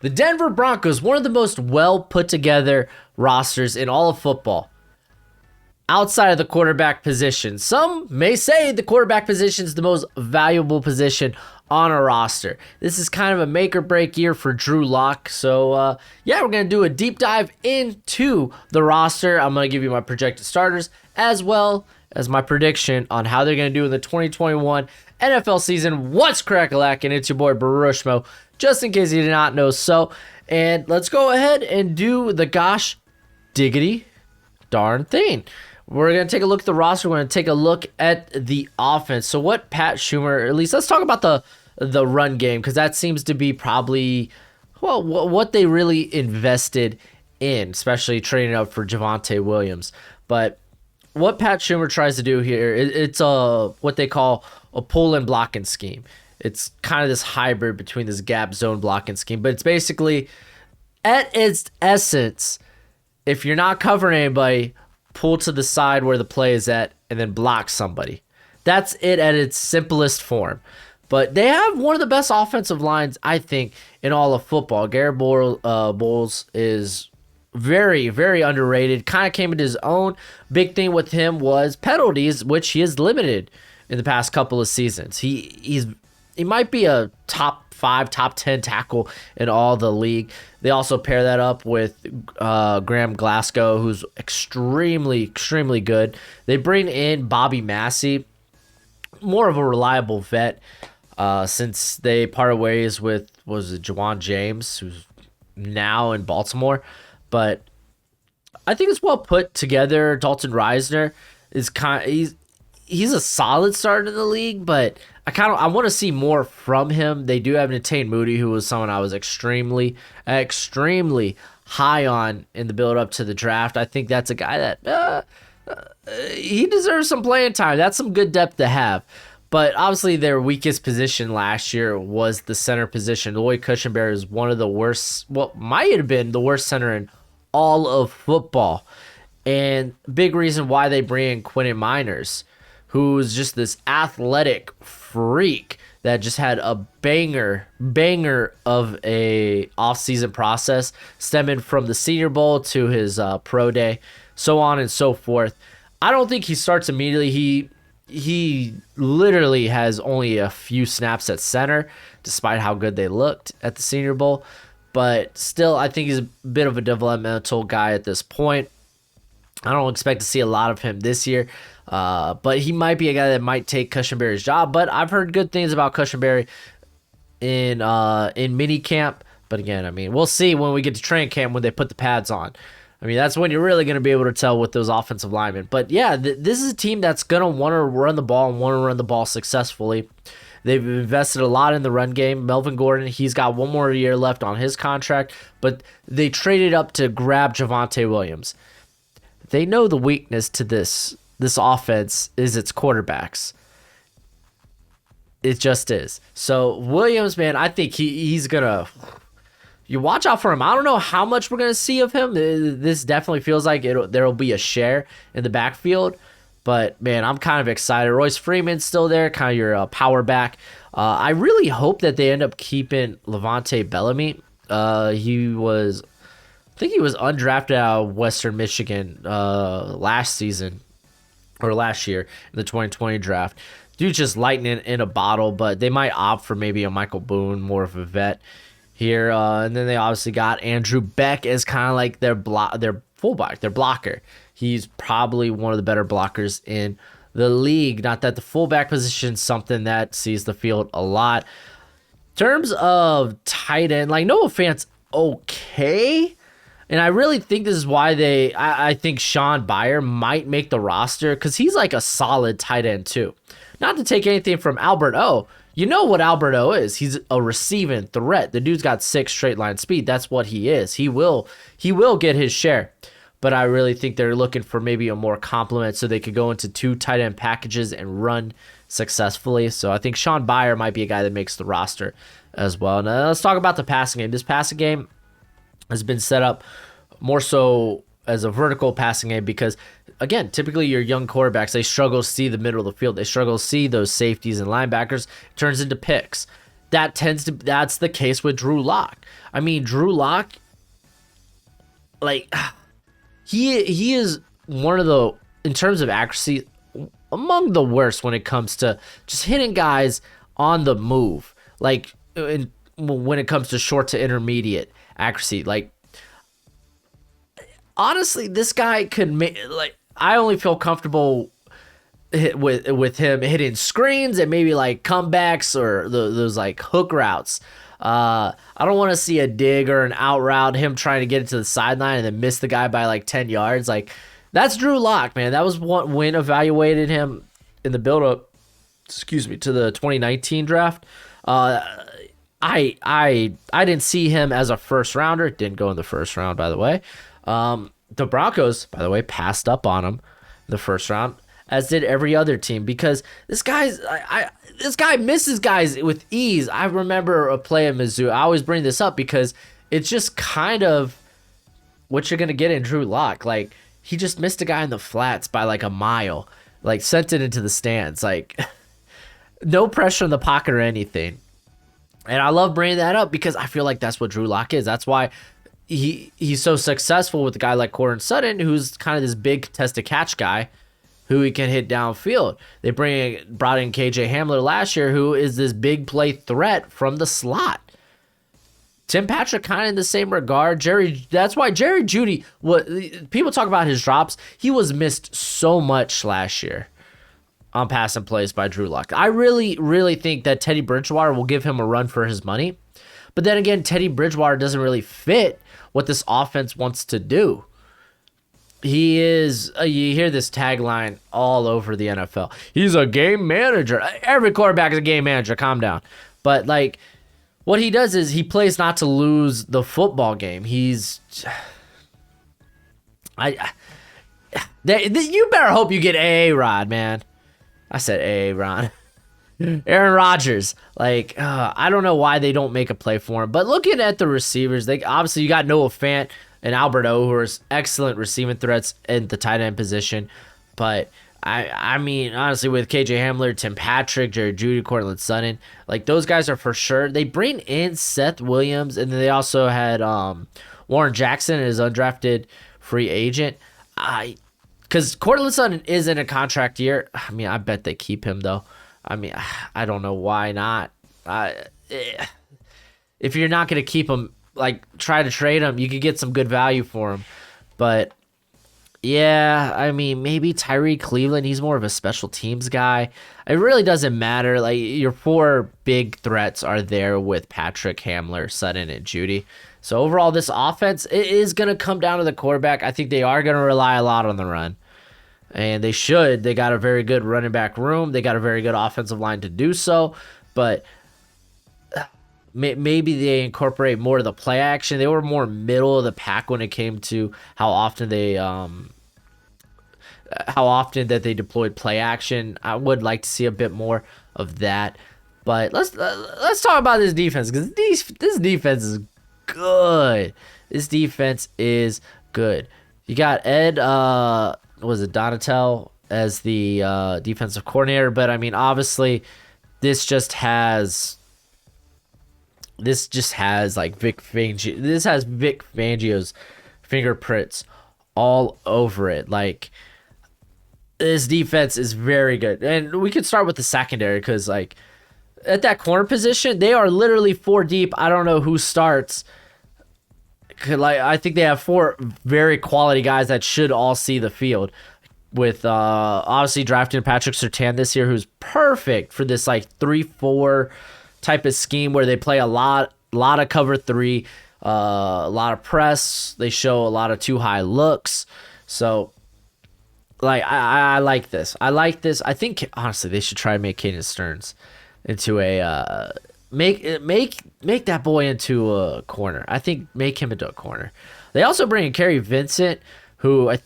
The Denver Broncos, one of the most well put together rosters in all of football, outside of the quarterback position. Some may say the quarterback position is the most valuable position on a roster. This is kind of a make or break year for Drew Lock. So, we're going to do a deep dive into the roster. I'm going to give you my projected starters as well as my prediction on how they're going to do in the 2021 NFL season. What's crack-a-lack? And it's your boy Barushmo, just in case you did not know so. And let's go ahead and do the gosh diggity darn thing. We're going to take a look at the roster. We're going to take a look at the offense. So what Pat Schumer, or at least let's talk about the run game, because that seems to be probably, well, what they really invested in, especially trading up for Javonte Williams. But what Pat Schumer tries to do here, it's what they call a pull and blocking scheme. It's kind of this hybrid between this gap zone blocking scheme, but it's basically, at its essence, if you're not covering anybody, pull to the side where the play is at and then block somebody. That's it at its simplest form. But they have one of the best offensive lines, I think, in all of football. Garrett Bowles is very, very underrated. Kind of came into his own. Big thing with him was penalties, which he has limited in the past couple of seasons. He might be a top 5, top 10 tackle in all the league. They also pair that up with Graham Glasgow, who's extremely, extremely good. They bring in Bobby Massey, more of a reliable vet, since they parted ways with, Jawan James, who's now in Baltimore. But I think it's well put together. Dalton Reisner is he's a solid starter in the league, but I want to see more from him. They do have Natane Moody, who was someone I was extremely, extremely high on in the build up to the draft. I think that's a guy that he deserves some playing time. That's some good depth to have. But obviously their weakest position last year was the center position. Lloyd Cushenberry is one of the worst, might have been the worst center in all of football. And big reason why they bring in Quentin Miners, who's just this athletic freak that just had a banger of a offseason process stemming from the Senior Bowl to his pro day, so on and so forth. I don't think he starts immediately. He literally has only a few snaps at center, despite how good they looked at the Senior Bowl. But still, I think he's a bit of a developmental guy at this point. I don't expect to see a lot of him this year. But he might be a guy that might take Cushenberry's job. But I've heard good things about Cushenberry in mini camp. But again, I mean, we'll see when we get to training camp when they put the pads on. I mean, that's when you're really going to be able to tell with those offensive linemen. But yeah, this is a team that's going to want to run the ball and want to run the ball successfully. They've invested a lot in the run game. Melvin Gordon, he's got one more year left on his contract. But they traded up to grab Javonte Williams. They know the weakness to this offense is its quarterbacks. It just is. So Williams, man, I think he's gonna. You watch out for him. I don't know how much we're gonna see of him. This definitely feels like there'll be a share in the backfield. But man, I'm kind of excited. Royce Freeman's still there, kind of your power back. I really hope that they end up keeping Levante Bellamy. I think he was undrafted out of Western Michigan last year in the 2020 draft. Dude's just lightning in a bottle, but they might opt for maybe a Michael Boone, more of a vet here. And then they obviously got Andrew Beck as kind of like their fullback, their blocker. He's probably one of the better blockers in the league. Not that the fullback position is something that sees the field a lot. In terms of tight end, like Noah Fant's okay. And I really think this is why I think Sean Byer might make the roster, because he's like a solid tight end too. Not to take anything from Albert O. You know what Albert O is. He's a receiving threat. The dude's got 6 straight line speed. That's what he is. He will get his share. But I really think they're looking for maybe a more complement so they could go into 2 tight end packages and run successfully. So I think Sean Byer might be a guy that makes the roster as well. Now let's talk about the passing game. This passing game has been set up more so as a vertical passing game because, again, typically your young quarterbacks, they struggle to see the middle of the field. They struggle to see those safeties and linebackers. It turns into picks. that's the case with Drew Lock. I mean, Drew Lock, like, he is one of the, in terms of accuracy, among the worst when it comes to just hitting guys on the move. Like, when it comes to short to intermediate accuracy, like, honestly, this guy could make, like, I only feel comfortable with him hitting screens and maybe like comebacks or those like hook routes. I don't want to see a dig or an out route, him trying to get it to the sideline and then miss the guy by like 10 yards. Like, that's Drew Lock, man. That was what Wynn evaluated him in the build-up, to the 2019 draft. I didn't see him as a first rounder. Didn't go in the first round, by the way. The Broncos, by the way, passed up on him in the first round, as did every other team, because this guy misses guys with ease. I remember a play at Mizzou. I always bring this up because it's just kind of what you're gonna get in Drew Lock. Like, he just missed a guy in the flats by like a mile, like sent it into the stands. Like, no pressure in the pocket or anything. And I love bringing that up because I feel like that's what Drew Lock is. That's why he's so successful with a guy like Courtland Sutton, who's kind of this big contested catch guy who he can hit downfield. They brought in KJ Hamler last year, who is this big play threat from the slot. Tim Patrick kind of in the same regard. That's why Jerry Jeudy, people talk about his drops. He was missed so much last year on passing plays by Drew Lock. I really, really think that Teddy Bridgewater will give him a run for his money. But then again, Teddy Bridgewater doesn't really fit what this offense wants to do. He is, you hear this tagline all over the NFL. He's a game manager. Every quarterback is a game manager. Calm down. But, like, what he does is he plays not to lose the football game. You better hope you get A-Rod, man. I said A-Rod. Aaron Rodgers. Like, I don't know why they don't make a play for him. But looking at the receivers, obviously you got Noah Fant and Albert O, who are excellent receiving threats in the tight end position. But, I mean, honestly, with KJ Hamler, Tim Patrick, Jerry Jeudy, Courtland Sutton, like, those guys are for sure. They bring in Seth Williams, and then they also had Warren Jackson as undrafted free agent. Because Courtland Sutton is in a contract year. I mean, I bet they keep him, though. I mean, I don't know why not. If you're not going to keep him, like, try to trade him. You could get some good value for him. But, yeah, I mean, maybe Tyree Cleveland. He's more of a special teams guy. It really doesn't matter. Like, your four big threats are there with Patrick, Hamler, Sutton, and Jeudy. So, overall, this offense, it is going to come down to the quarterback. I think they are going to rely a lot on the run. And they should. They got a very good running back room. They got a very good offensive line to do so. But maybe they incorporate more of the play action. They were more middle of the pack when it came to how often that they deployed play action. I would like to see a bit more of that. But let's talk about this defense, because this defense is good. This defense is good. You got Ed Donatel as the defensive coordinator, but I mean, obviously this just has like Vic Fangio's fingerprints all over it. Like, this defense is very good. And we could start with the secondary, because, like, at that corner position, they are literally four deep. I don't know who starts. Like, I think they have four very quality guys that should all see the field. With obviously drafting Patrick Surtain this year, who's perfect for this like 3-4 type of scheme where they play a lot of cover three, a lot of press. They show a lot of too high looks. So, like, I like this. I think honestly they should try to make Caden Stearns into a make that boy into a corner. I think make him into a corner. They also bring in Kerry Vincent, who I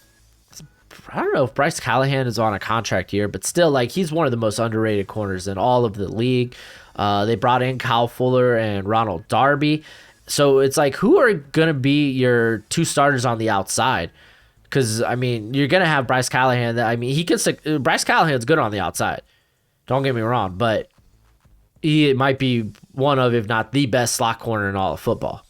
don't know if Bryce Callahan is on a contract year, but still, like, he's one of the most underrated corners in all of the league. They brought in Kyle Fuller and Ronald Darby. So it's like, who are going to be your two starters on the outside? Because, I mean, you're going to have Bryce Callahan. I mean, Bryce Callahan's good on the outside. Don't get me wrong, but he might be one of, if not the best slot corner in all of football.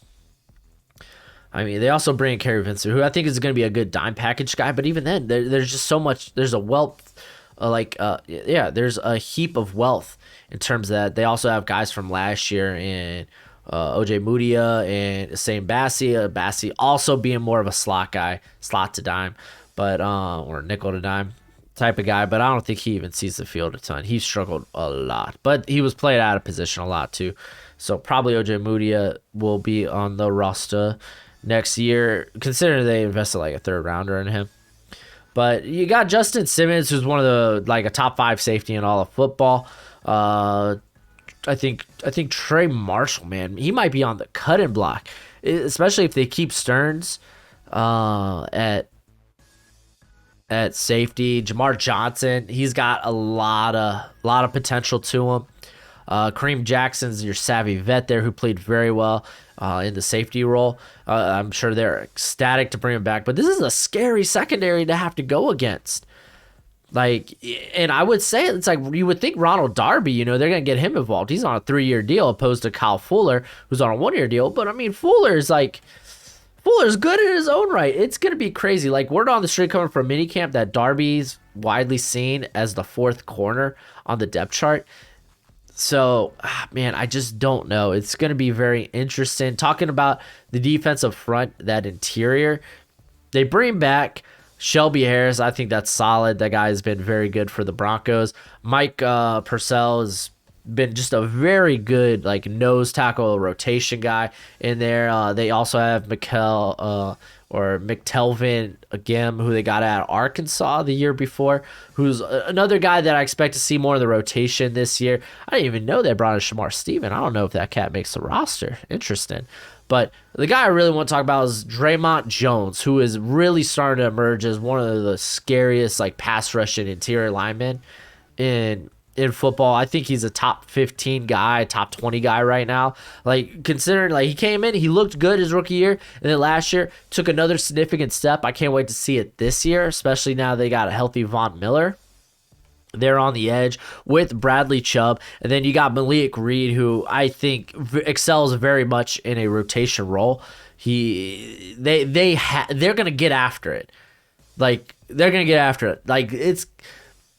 I mean, they also bring in Kerry Vincent, who I think is going to be a good dime package guy. But even then, there's just so much. There's a wealth, there's a heap of wealth in terms of that. They also have guys from last year and OJ Mudia and Same Bassi. Bassi also being more of a slot guy, slot to dime, but or nickel to dime type of guy. But I don't think he even sees the field a ton. He struggled a lot, but he was played out of position a lot too. So probably OJ Mudia will be on the roster next year, considering they invested like a third rounder in him. But you got Justin Simmons, who's one of the like a top 5 safety in all of football. I think Trey Marshall, man, he might be on the cutting block, especially if they keep Stearns at safety. Jamar Johnson, he's got a lot of potential to him. Kareem Jackson's your savvy vet there who played very well in the safety role. I'm sure they're ecstatic to bring him back, but this is a scary secondary to have to go against. Like, and I would say it's like you would think Ronald Darby, they're going to get him involved. He's on a 3-year deal opposed to Kyle Fuller, who's on a 1-year deal. But I mean, Fuller's good in his own right. It's going to be crazy. Like, word on the street coming from minicamp that Darby's widely seen as the 4th corner on the depth chart. So, man, I just don't know. It's going to be very interesting. Talking about the defensive front, that interior, they bring back Shelby Harris. I think that's solid. That guy has been very good for the Broncos. Mike Purcell has been just a very good like nose tackle rotation guy in there. They also have McTelvin again, who they got out of Arkansas the year before, who's another guy that I expect to see more in the rotation this year. I didn't even know they brought in Shamar Stephen. I don't know if that cat makes the roster. Interesting. But the guy I really want to talk about is Draymond Jones, who is really starting to emerge as one of the scariest like pass rushing interior linemen in football. I think he's a top 15 guy, top 20 guy right now. Like, considering like he came in, he looked good his rookie year, and then last year took another significant step. I can't wait to see it this year, especially now they got a healthy Von Miller. They're on the edge with Bradley Chubb, and then you got Malik Reed, who I think excels very much in a rotation role. They're gonna get after it. Like, they're gonna get after it. Like,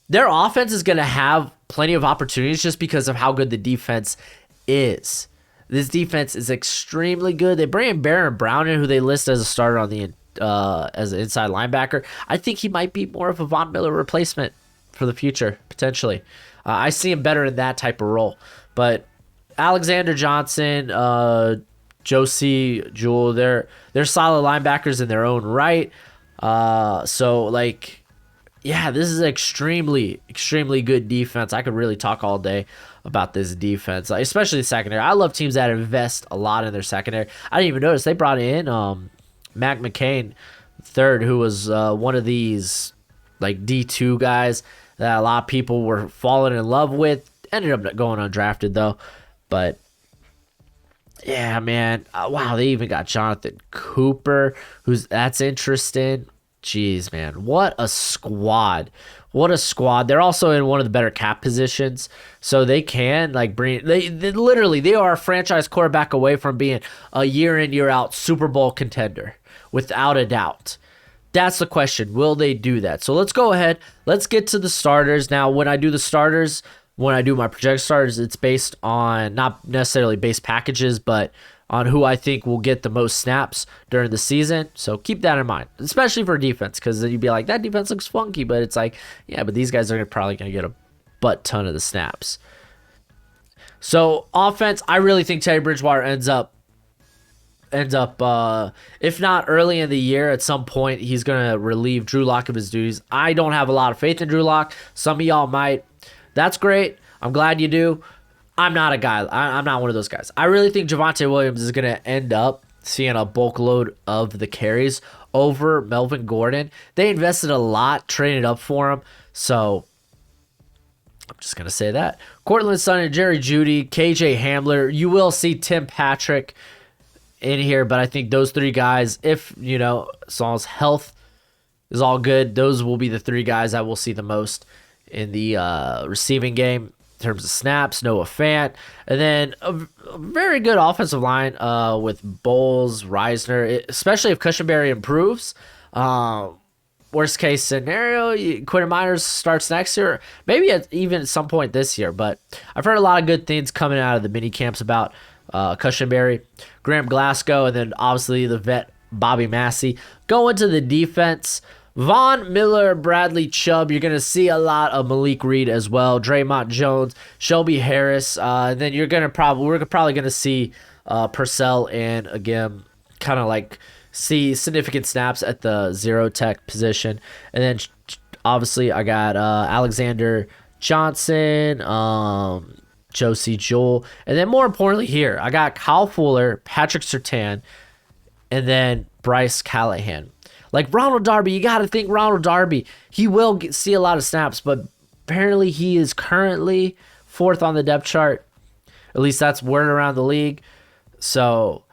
their offense is gonna have plenty of opportunities just because of how good the defense is. This defense is extremely good. They bring in Baron Brown, who they list as a starter on the as an inside linebacker. I think he might be more of a Von Miller replacement for the future, potentially. I see him better in that type of role. But Alexander Johnson, Josie Jewell, they're solid linebackers in their own right. So, like, yeah, this is extremely, extremely good defense. I could really talk all day about this defense, especially the secondary. I love teams that invest a lot in their secondary. I didn't even notice they brought in Mac McCain III, who was one of these like D2 guys that a lot of people were falling in love with. Ended up going undrafted though. But yeah, man, wow, they even got Jonathan Cooper, that's interesting. Jeez, man, what a squad. What a squad. They're also in one of the better cap positions, so they can like they are a franchise quarterback away from being a year in, year out Super Bowl contender, without a doubt. That's the question. Will they do that? So let's go ahead. Let's get to the starters. Now, when I do my projected starters, it's based on not necessarily base packages, but on who I think will get the most snaps during the season. So keep that in mind, especially for defense, because then you'd be like, that defense looks funky, but it's like, yeah, but these guys are probably going to get a butt ton of the snaps. So offense, I really think Teddy Bridgewater ends up, if not early in the year, at some point, he's going to relieve Drew Lock of his duties. I don't have a lot of faith in Drew Lock. Some of y'all might. That's great. I'm glad you do. I'm not a guy. I'm not one of those guys. I really think Javonte Williams is going to end up seeing a bulk load of the carries over Melvin Gordon. They invested a lot, traded up for him. So I'm just going to say that. Cortland Sutton, Jerry Jeudy, KJ Hamler. You will see Tim Patrick in here, but I think those three guys, if, as long as health is all good, those will be the three guys I will see the most in the receiving game. terms of snaps, Noah Fant, and then a very good offensive line with Bowles, Reisner, especially if Cushenberry improves. Worst case scenario, Quentin Miners starts next year, maybe even at some point this year. But I've heard a lot of good things coming out of the mini camps about Cushenberry, Graham Glasgow, and then obviously the vet Bobby Massey. Going to the defense, Von Miller, Bradley Chubb. You're going to see a lot of Malik Reed as well, Draymond Jones, Shelby Harris. And then we're probably going to see Purcell and, again, kind of like see significant snaps at the zero tech position. And then obviously I got Alexander Johnson, Josie Jewell. And then more importantly here, I got Kyle Fuller, Patrick Surtain, and then Bryce Callahan. Like Ronald Darby, you got to think Ronald Darby. He will see a lot of snaps, but apparently he is currently 4th on the depth chart. At least that's word around the league. So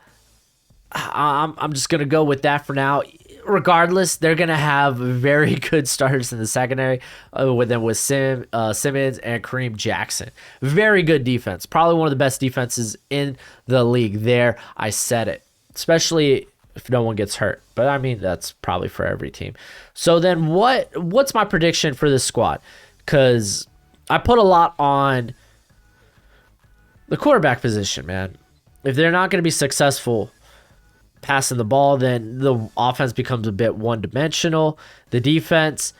I'm just going to go with that for now. Regardless, they're going to have very good starters in the secondary with Simmons and Kareem Jackson. Very good defense. Probably one of the best defenses in the league there. I said it. Especially if no one gets hurt. But I mean, that's probably for every team. So then what's my prediction for this squad? Because I put a lot on the quarterback position, man. If they're not going to be successful passing the ball, then the offense becomes a bit one-dimensional. The defense,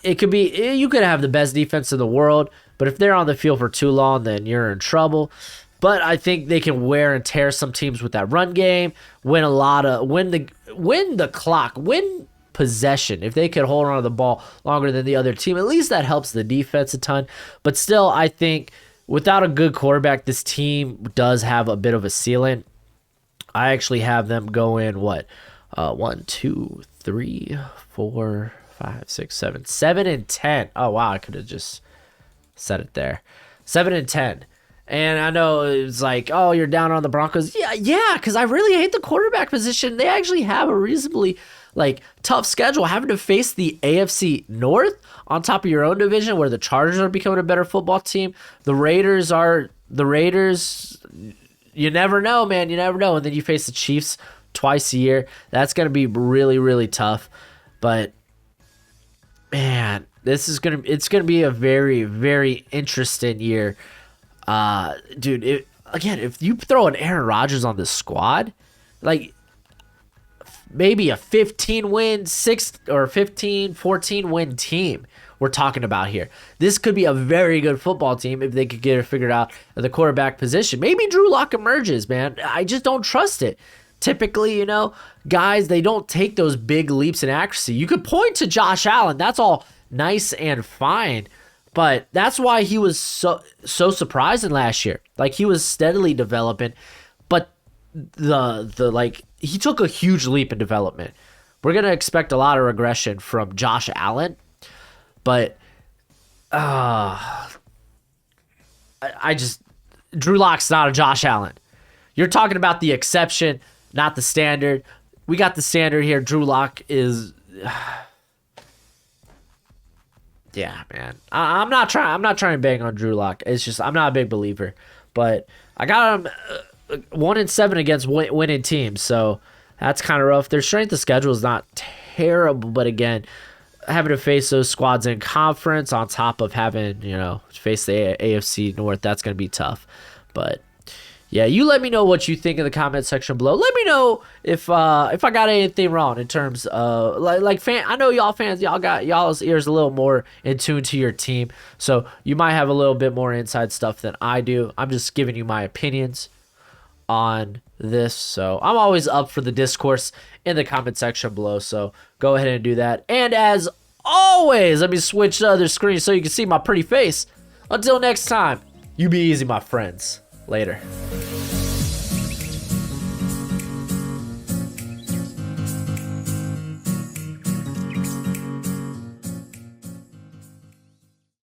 you could have the best defense in the world, but if they're on the field for too long, then you're in trouble. But I think they can wear and tear some teams with that run game, win the clock, win possession. If they could hold on to the ball longer than the other team, at least that helps the defense a ton. But still, I think without a good quarterback, this team does have a bit of a ceiling. I actually have them going 1, 2, 3, 4, 5, 6, 7, 7 and 10. Oh wow, I could have just said it there. 7 and 10. And I know it's like, oh, you're down on the Broncos. Yeah, because I really hate the quarterback position. They actually have a reasonably tough schedule, having to face the AFC North on top of your own division, where the Chargers are becoming a better football team. The Raiders. You never know, man. You never know. And then you face the Chiefs twice a year. That's going to be really, really tough. But man, it's going to be a very, very interesting year. Dude, if you throw an Aaron Rodgers on the squad, maybe a 15-win, 14-win team we're talking about here. This could be a very good football team if they could get it figured out at the quarterback position. Maybe Drew Lock emerges, man. I just don't trust it. Typically, guys, they don't take those big leaps in accuracy. You could point to Josh Allen. That's all nice and fine. But that's why he was so surprising last year. He was steadily developing, but he took a huge leap in development. We're gonna expect a lot of regression from Josh Allen, but Drew Lock's not a Josh Allen. You're talking about the exception, not the standard. We got the standard here. Drew Lock is. Yeah, man. I'm not trying to bang on Drew Lock. It's just I'm not a big believer, but I got him 1-7 against winning teams, so that's kind of rough. Their strength of schedule is not terrible, but again, having to face those squads in conference on top of having face the AFC North, that's going to be tough. But yeah, you let me know what you think in the comment section below. Let me know if I got anything wrong in terms of I know y'all fans, y'all got y'all's ears a little more in tune to your team, so you might have a little bit more inside stuff than I do. I'm just giving you my opinions on this, so I'm always up for the discourse in the comment section below. So go ahead and do that. And as always, let me switch to the other screen so you can see my pretty face. Until next time, you be easy, my friends. Later.